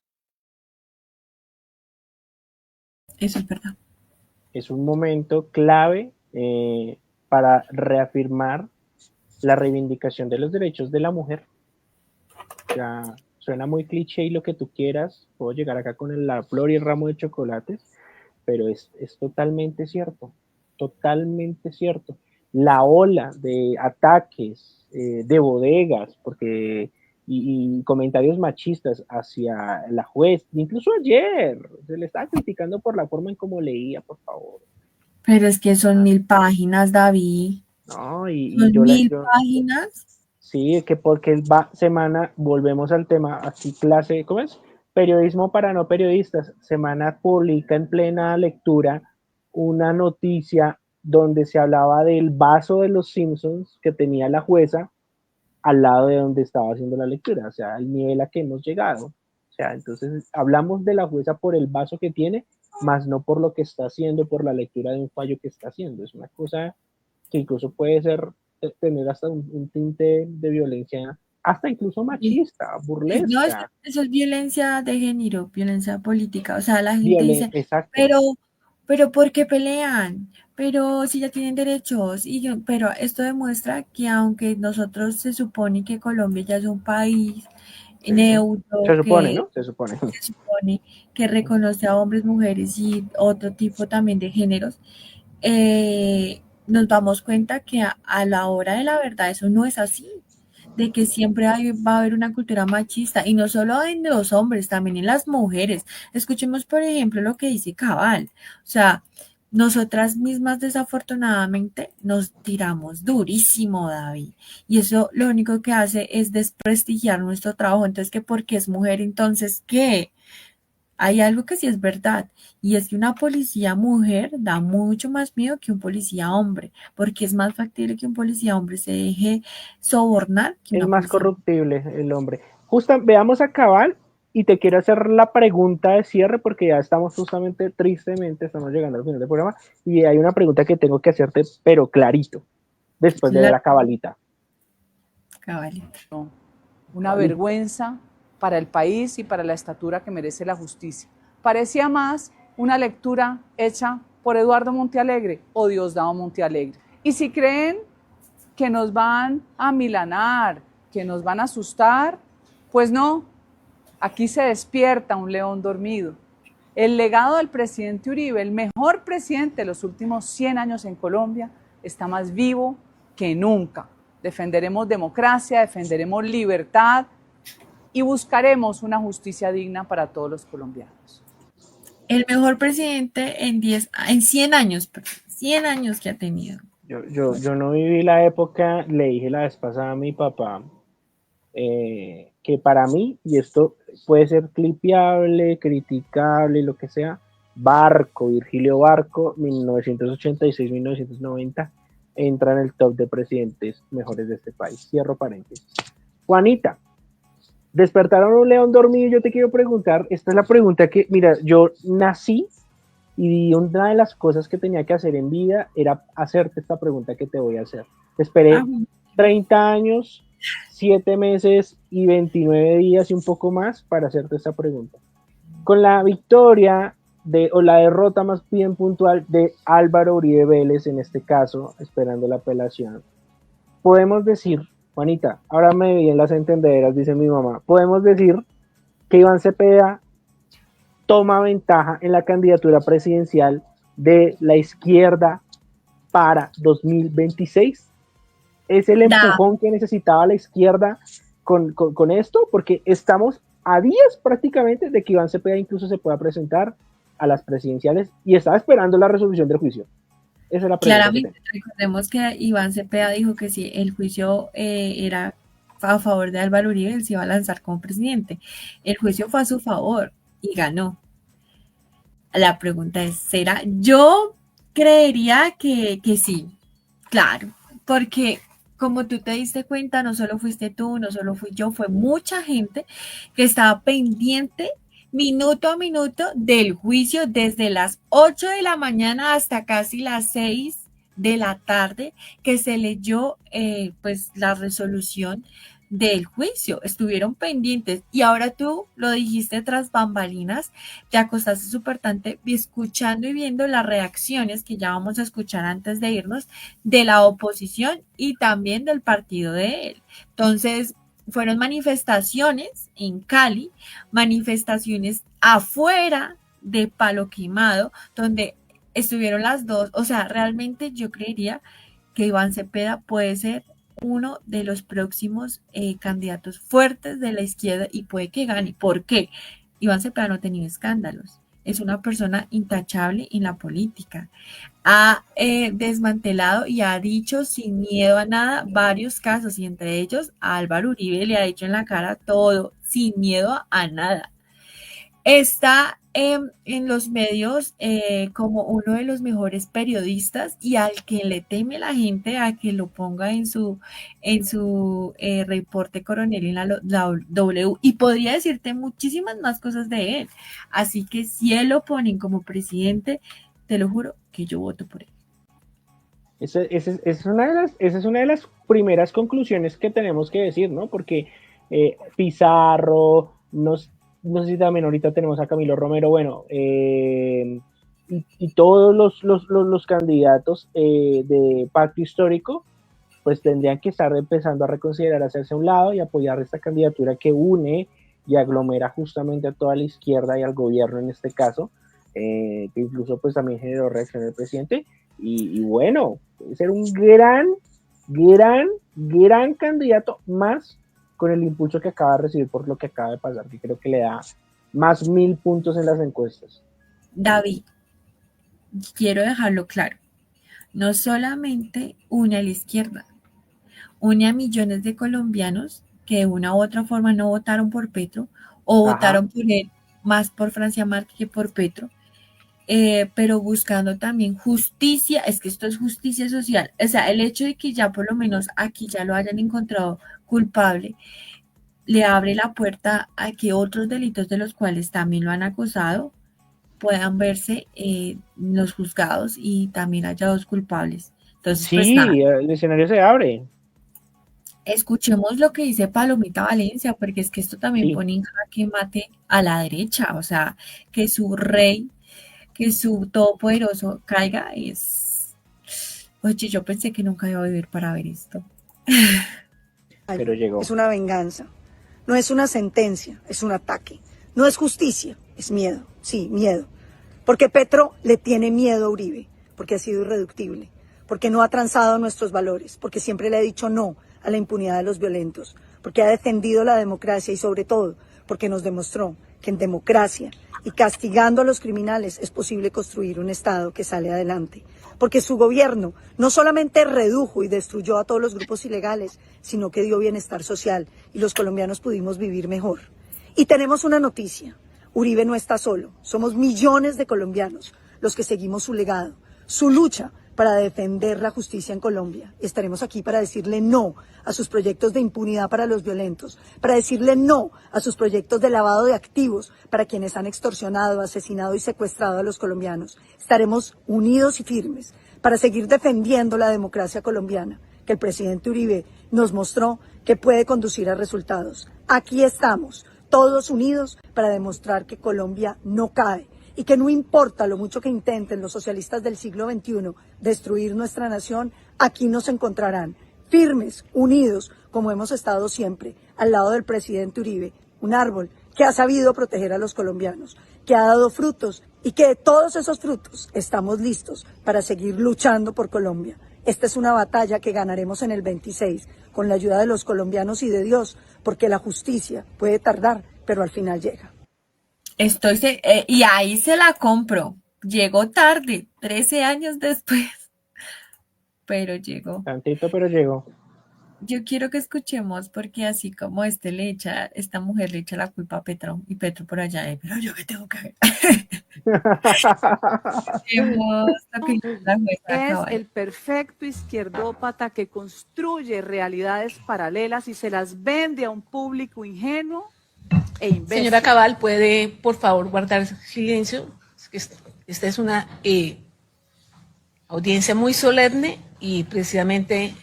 Eso es verdad. Es un momento clave para reafirmar la reivindicación de los derechos de la mujer. Ya suena muy cliché y lo que tú quieras, puedo llegar acá con la flor y el ramo de chocolates, pero es totalmente cierto, totalmente cierto. La ola de ataques, de bodegas, porque y comentarios machistas hacia la juez, incluso ayer se le estaba criticando por la forma en cómo leía, por favor. Pero es que son 1000 páginas, David. No, y son yo 1000 páginas. Sí, que porque semana, volvemos al tema, aquí clase, ¿cómo es? Periodismo para no periodistas. Semana publica en plena lectura una noticia donde se hablaba del vaso de los Simpsons que tenía la jueza al lado de donde estaba haciendo la lectura, o sea, al nivel a que hemos llegado. O sea, entonces hablamos de la jueza por el vaso que tiene, más no por lo que está haciendo, por la lectura de un fallo que está haciendo. Es una cosa que incluso puede tener hasta un tinte de violencia, hasta incluso machista, burlesca. No, eso es violencia de género, violencia política. O sea, la gente dice, exacto. pero ¿por qué pelean? Pero si ya tienen derechos. Pero esto demuestra que aunque nosotros se supone que Colombia ya es un país neutro, se supone, ¿no? Se supone que reconoce a hombres, mujeres y otro tipo también de géneros, nos damos cuenta que a la hora de la verdad eso no es así, de que siempre va a haber una cultura machista, y no solo en los hombres, también en las mujeres. Escuchemos, por ejemplo, lo que dice Cabal. O sea, nosotras mismas desafortunadamente nos tiramos durísimo, David, y eso lo único que hace es desprestigiar nuestro trabajo. Entonces, ¿que porque es mujer, entonces qué? hay algo que sí es verdad, y es que una policía mujer da mucho más miedo que un policía hombre, porque es más factible que un policía hombre se deje sobornar que Es una más policía mujer. corruptible el hombre. Justo, veamos a Cabal y te quiero hacer la pregunta de cierre porque ya estamos justamente, tristemente, estamos llegando al final del programa y hay una pregunta que tengo que hacerte, pero clarito, después de ver Claro, a Cabalita. cabalito. Una vergüenza para el país y para la estatura que merece la justicia. Parecía más una lectura hecha por Eduardo Montealegre o Diosdado Montealegre. Y si creen que nos van a amilanar, que nos van a asustar, pues no, aquí se despierta un león dormido. El legado del presidente Uribe, el mejor presidente de los últimos 100 años en Colombia, está más vivo que nunca. Defenderemos democracia, defenderemos libertad y buscaremos una justicia digna para todos los colombianos. El mejor presidente en 100 años, 100 años que ha tenido. Yo no viví la época, le dije la vez pasada a mi papá, que para mí, y esto puede ser clipeable, criticable, lo que sea, Virgilio Barco, 1986-1990, entra en el top de presidentes mejores de este país. Cierro paréntesis. Juanita, despertaron un león dormido. Yo te quiero preguntar, esta es la pregunta que, mira, yo nací y una de las cosas que tenía que hacer en vida era hacerte esta pregunta que te voy a hacer. Esperé 30 años, 7 meses y 29 días y un poco más para hacerte esta pregunta. Con la victoria o la derrota más bien puntual de Álvaro Uribe Vélez, en este caso, esperando la apelación, podemos decir, Juanita, ahora me vi en las entendederas, dice mi mamá, podemos decir que Iván Cepeda toma ventaja en la candidatura presidencial de la izquierda para 2026. ¿Es el empujón que necesitaba la izquierda con esto? Porque estamos a días prácticamente de que Iván Cepeda incluso se pueda presentar a las presidenciales y estaba esperando la resolución del juicio. Esa es la pregunta. Claramente, recordemos que Iván Cepeda dijo que si el juicio era a favor de Álvaro Uribe, él se iba a lanzar como presidente. El juicio fue a su favor y ganó. La pregunta es, ¿será? Yo creería que sí, claro, porque como tú te diste cuenta, no solo fuiste tú, no solo fui yo, fue mucha gente que estaba pendiente minuto a minuto del juicio desde las 8 de la mañana hasta casi las 6 de la tarde que se leyó pues la resolución del juicio, estuvieron pendientes y ahora tú lo dijiste tras bambalinas, te acostaste súper tarde escuchando y viendo las reacciones que ya vamos a escuchar antes de irnos de la oposición y también del partido de él. Entonces, fueron manifestaciones en Cali, manifestaciones afuera de Palo Quemado, donde estuvieron las dos, o sea, realmente yo creería que Iván Cepeda puede ser uno de los próximos candidatos fuertes de la izquierda y puede que gane. ¿Por qué? Iván Cepeda no ha tenido escándalos. Es una persona intachable en la política. Ha desmantelado y ha dicho sin miedo a nada varios casos y entre ellos a Álvaro Uribe le ha dicho en la cara todo, sin miedo a nada. Está en los medios como uno de los mejores periodistas y al que le teme la gente a que lo ponga en su reporte coronel en la W. Y podría decirte muchísimas más cosas de él. Así que si él lo ponen como presidente, te lo juro que yo voto por él. Esa es una de las primeras conclusiones que tenemos que decir, ¿no? Porque Pizarro, no sé si también ahorita tenemos a Camilo Romero, bueno, y todos los candidatos de pacto histórico, pues tendrían que estar empezando a reconsiderar hacerse a un lado y apoyar esta candidatura que une y aglomera justamente a toda la izquierda y al gobierno en este caso, que incluso pues también generó reacción del presidente, y bueno, puede ser un gran candidato más con el impulso que acaba de recibir por lo que acaba de pasar, que creo que le da más 1000 puntos en las encuestas. David, quiero dejarlo claro, no solamente une a la izquierda, une a millones de colombianos que de una u otra forma no votaron por Petro o votaron por él más por Francia Márquez que por Petro, pero buscando también justicia. Es que esto es justicia social, o sea, el hecho de que ya por lo menos aquí ya lo hayan encontrado culpable, le abre la puerta a que otros delitos de los cuales también lo han acusado puedan verse los juzgados y también hallados culpables. Entonces, pues nada, Sí, el escenario se abre. escuchemos lo que dice Palomita Valencia, porque es que esto también Sí. pone en jaque mate a la derecha, o sea, que su rey, que su todopoderoso caiga es... Oye, yo pensé que nunca iba a vivir para ver esto. Pero llegó. Es una venganza, no es una sentencia, es un ataque. No es justicia, es miedo, sí, miedo. Porque Petro le tiene miedo a Uribe, porque ha sido irreductible, porque no ha transado nuestros valores, porque siempre le ha dicho no a la impunidad de los violentos, porque ha defendido la democracia y sobre todo porque nos demostró que en democracia y castigando a los criminales es posible construir un Estado que sale adelante. Porque su gobierno no solamente redujo y destruyó a todos los grupos ilegales, sino que dio bienestar social y los colombianos pudimos vivir mejor. Y tenemos una noticia, Uribe no está solo, somos millones de colombianos los que seguimos su legado, su lucha para defender la justicia en Colombia. Estaremos aquí para decirle no a sus proyectos de impunidad para los violentos, para decirle no a sus proyectos de lavado de activos para quienes han extorsionado, asesinado y secuestrado a los colombianos. Estaremos unidos y firmes para seguir defendiendo la democracia colombiana, que el presidente Uribe nos mostró que puede conducir a resultados. Aquí estamos, todos unidos para demostrar que Colombia no cae y que no importa lo mucho que intenten los socialistas del siglo XXI destruir nuestra nación, aquí nos encontrarán, firmes, unidos, como hemos estado siempre, al lado del presidente Uribe, un árbol que ha sabido proteger a los colombianos, que ha dado frutos y que de todos esos frutos estamos listos para seguir luchando por Colombia. Esta es una batalla que ganaremos en el 26, con la ayuda de los colombianos y de Dios, porque la justicia puede tardar, pero al final llega. Y ahí se la compro. Llegó tarde, 13 años después, pero llegó. Tantito, pero llegó. Yo quiero que escuchemos, porque así como esta mujer le echa la culpa a Petro, y Petro por allá, pero yo qué tengo que ver. Escuchemos lo que dice la jueza Es Cabal. el perfecto izquierdópata que construye realidades paralelas y se las vende a un público ingenuo e imbécil. Señora Cabal, ¿puede por favor guardar silencio? Esta es una audiencia muy solemne y precisamente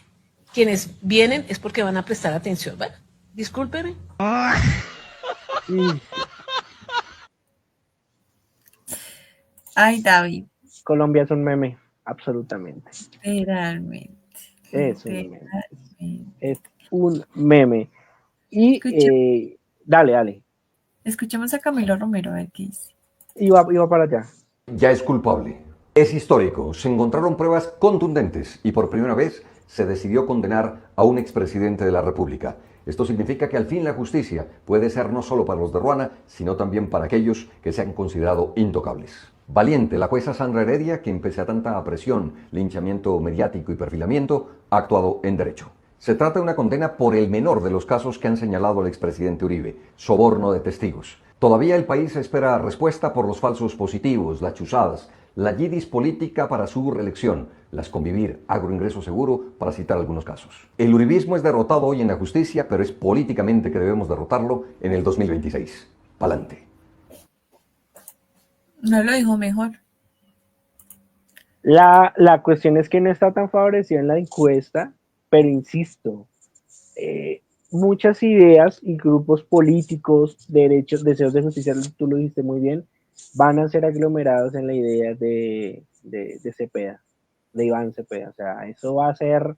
quienes vienen es porque van a prestar atención. Bueno, discúlpeme. Ay, David. Colombia es un meme, absolutamente. Literalmente. Es un meme. Es un meme. Y dale. Escuchemos a Camilo Romero a ver qué dice. Iba para allá. Ya es culpable. Es histórico. Se encontraron pruebas contundentes y por primera vez se decidió condenar a un expresidente de la República. Esto significa que al fin la justicia puede ser no solo para los de Ruana, sino también para aquellos que se han considerado intocables. Valiente, la jueza Sandra Heredia, quien pese a tanta presión, linchamiento mediático y perfilamiento, ha actuado en derecho. Se trata de una condena por el menor de los casos que han señalado al expresidente Uribe, soborno de testigos. Todavía el país espera respuesta por los falsos positivos, las chuzadas, la yidis política para su reelección, las convivir, agroingreso seguro, para citar algunos casos. El uribismo es derrotado hoy en la justicia, pero es políticamente que debemos derrotarlo en el 2026. Pa'lante. No lo dijo mejor. La cuestión es que no está tan favorecido en la encuesta, pero insisto, muchas ideas y grupos políticos, derechos, deseos de justicia, tú lo dijiste muy bien, van a ser aglomerados en la idea de Cepeda, de Iván Cepeda. O sea, eso va a ser,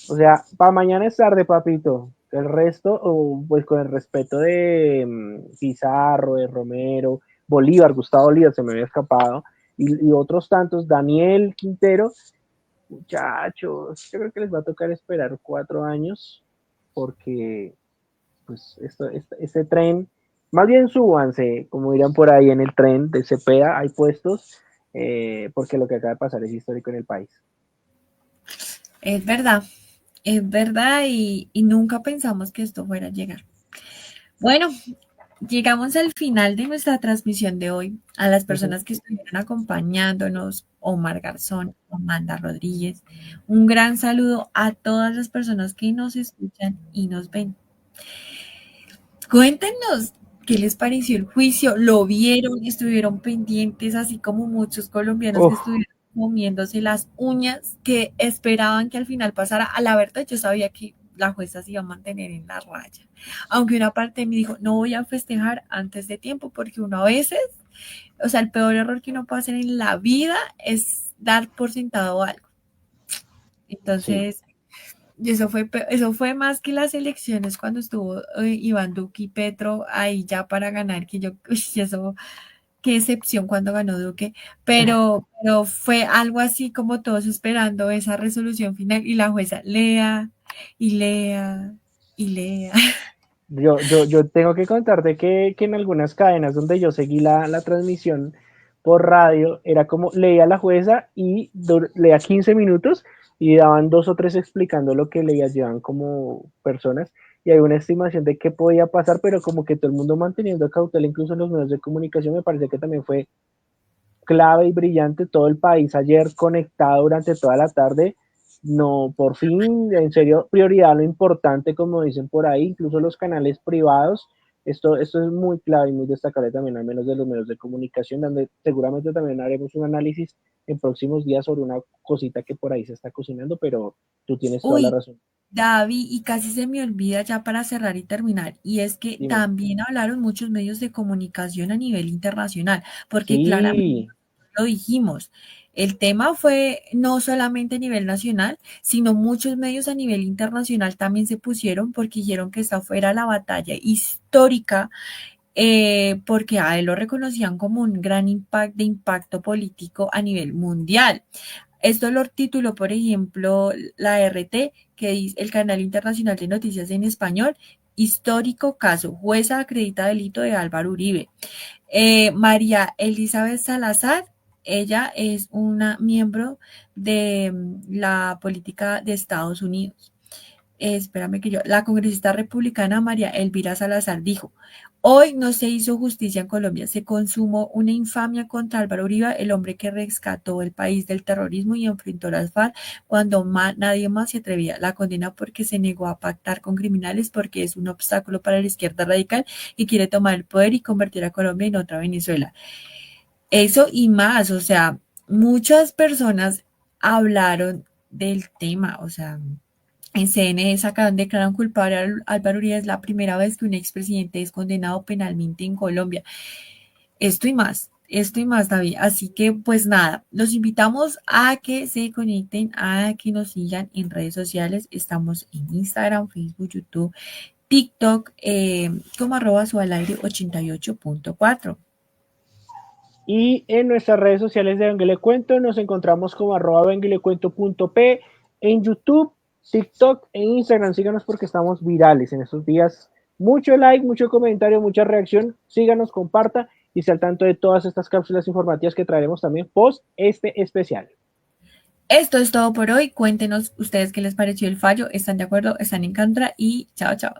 o sea, para mañana es tarde, papito. El resto, pues con el respeto de Pizarro, de Romero, Bolívar, Gustavo Bolívar, se me había escapado, y otros tantos, Daniel Quintero, muchachos, yo creo que les va a tocar esperar 4 años, porque pues este tren, más bien súbanse, como dirán por ahí, en el tren de Cepeda, hay puestos, porque lo que acaba de pasar es histórico en el país. Es verdad, y nunca pensamos que esto fuera a llegar. Bueno, llegamos al final de nuestra transmisión de hoy. A las personas que estuvieron acompañándonos, Omar Garzón, Amanda Rodríguez, un gran saludo a todas las personas que nos escuchan y nos ven. Cuéntenos qué les pareció el juicio, lo vieron, estuvieron pendientes, así como muchos colombianos que estuvieron comiéndose las uñas, que esperaban que al final pasara. A la verdad, yo sabía que la jueza se iba a mantener en la raya, aunque una parte de mí dijo, no voy a festejar antes de tiempo, porque uno a veces, o sea, el peor error que uno puede hacer en la vida es dar por sentado algo. Entonces, eso fue más que las elecciones cuando estuvo Iván Duque y Petro ahí ya para ganar, que yo, eso, qué excepción cuando ganó Duque, pero fue algo así como todos esperando esa resolución final y la jueza lea y lea y lea. Yo tengo que contarte que en algunas cadenas donde yo seguí la transmisión por radio, era como leía la jueza y leía 15 minutos y daban 2 o 3 explicando lo que leías, llevan como personas y hay una estimación de qué podía pasar, pero como que todo el mundo manteniendo cautela, incluso en los medios de comunicación, me parece que también fue clave y brillante todo el país ayer conectado durante toda la tarde. No, por fin, en serio, prioridad lo importante, como dicen por ahí, incluso los canales privados. Esto es muy clave y muy destacable también, al menos de los medios de comunicación, donde seguramente también haremos un análisis en próximos días sobre una cosita que por ahí se está cocinando, pero tú tienes toda la razón. David, y casi se me olvida ya para cerrar y terminar, y es que Dime. también hablaron muchos medios de comunicación a nivel internacional, porque Sí. claramente lo dijimos, el tema fue no solamente a nivel nacional, sino muchos medios a nivel internacional también se pusieron porque dijeron que esta fuera la batalla histórica, porque a él lo reconocían como un gran impacto político a nivel mundial. Esto lo tituló, por ejemplo, la RT, que dice el Canal Internacional de Noticias en Español, histórico caso, jueza acredita delito de Álvaro Uribe. María Elizabeth Salazar, ella es una miembro de la política de Estados Unidos. La congresista republicana María Elvira Salazar dijo, hoy no se hizo justicia en Colombia, se consumó una infamia contra Álvaro Uribe, el hombre que rescató el país del terrorismo y enfrentó las FARC cuando nadie más se atrevía. La condena porque se negó a pactar con criminales porque es un obstáculo para la izquierda radical y quiere tomar el poder y convertir a Colombia en otra Venezuela. Eso y más, o sea, muchas personas hablaron del tema, o sea, en CNE declararon culpable a Álvaro Uribe. Es la primera vez que un expresidente es condenado penalmente en Colombia. Esto y más, David. Así que, pues nada, los invitamos a que se conecten, a que nos sigan en redes sociales. Estamos en Instagram, Facebook, YouTube, TikTok, como @sualaire88.4. Y en nuestras redes sociales de Venga y Le Cuento nos encontramos como @venguilecuento.p en YouTube, TikTok e Instagram. Síganos porque estamos virales en estos días. Mucho like, mucho comentario, mucha reacción. Síganos, comparta y esté al tanto de todas estas cápsulas informativas que traeremos también post este especial. Esto es todo por hoy. Cuéntenos ustedes qué les pareció el fallo. ¿Están de acuerdo? ¿Están en contra? Y chao, chao.